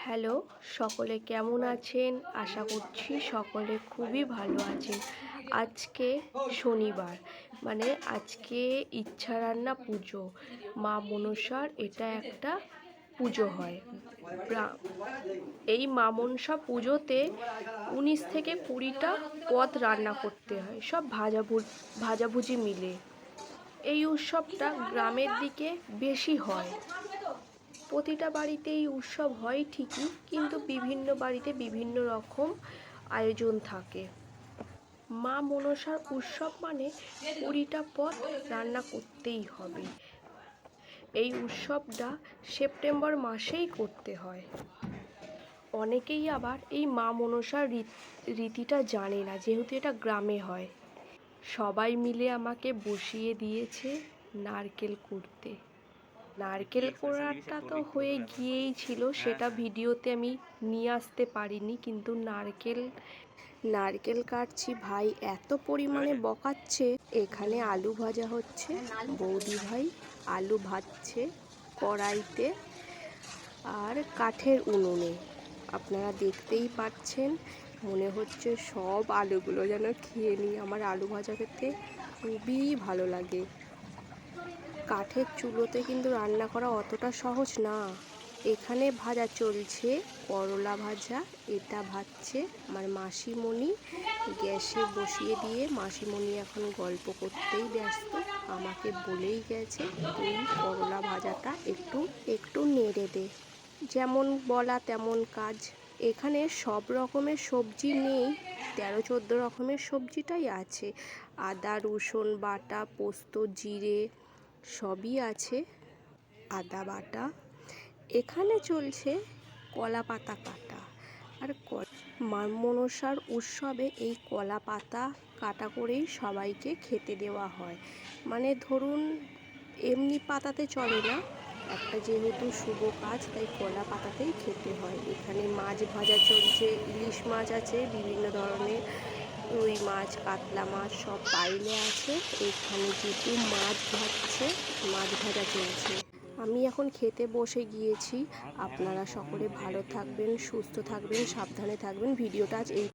Hello, সকলে কেমন আছেন? আশা করছি সকলে খুবই ভালো আছেন। আজকে শনিবার, মানে আজকে ইচ্ছারান্না পুজো। মা মনসার এটা একটা পুজো হয়। এই মা মনসা পুজোতে 19 থেকে 20টা পদ রান্না করতে হয়, সব ভাজাভুজি মিলে। এই উৎসবটা গ্রামের দিকে বেশি হয়। প্রতিটা বাড়িতে এই উৎসব হয় ঠিকই, কিন্তু বিভিন্ন বাড়িতে বিভিন্ন রকম আয়োজন থাকে। মা মনসার উৎসব মানে 20টা পদ রান্না করতেই হবে। এই উৎসবটা সেপ্টেম্বর মাসেই করতে হয়। অনেকেই আবার এই মা মনসার রীতিটা জানে না, যেহেতু এটা গ্রামে হয়। সবাই মিলে আমাকে বসিয়ে দিয়েছে নারকেল কুড়তে। নারকেল কোড়াটা তো হয়ে গিয়েই ছিল, সেটা ভিডিওতে আমি নিয়ে আসতে পারিনি, কিন্তু নারকেল কাটছি। ভাই এত পরিমাণে বকাচ্ছে। এখানে আলু ভাজা হচ্ছে, বৌদি ভাই আলু ভাজছে কড়াইতে আর কাঠের উনুনে। আপনারা দেখতেই পাচ্ছেন, মনে হচ্ছে সব আলুগুলো যেন খেয়ে নিই। আমার আলু ভাজা খেতে খুবই ভালো লাগে। কাঠের চুলোতে কিন্তু রান্না করা অতটা সহজ না। এখানে ভাজা চলছে করলা ভাজা, এটা ভাজছে আমার মাসিমণি। গ্যাসে বসিয়ে দিয়ে মাসিমণি এখন গল্প করতেই ব্যস্ত। আমাকে বলেই গেছে, তুই করলা ভাজাটা একটু নেড়ে দে। যেমন বলা তেমন কাজ। এখানে সব রকমের সবজি নেই, 13-14 রকমের সবজিটাই আছে। আদা রসুন বাটা, পোস্ত জিরে সবই আছে, আদা বাটা। এখানে চলছে কলা পাতা কাটা। আর মা মনসার উৎসবে এই কলা পাতা কাটা করেই সবাইকে খেতে দেওয়া হয়। মানে ধরুন এমনি পাতাতে চলে না, একটা যেহেতু শুভ কাজ, তাই কলা পাতাতেই খেতে হয়। এখানে মাছ ভাজা চলছে, ইলিশ মাছ আছে, বিভিন্ন ধরনের রুই মাছ, কাতলা মাছ সব পাইলে আছে। এখানে যেহেতু মাছ ভাজা চলছে। আমি এখন খেতে বসে গিয়েছি। আপনারা সকলে ভালো থাকবেন, সুস্থ থাকবেন, সাবধানে থাকবেন। ভিডিওটা আজ এই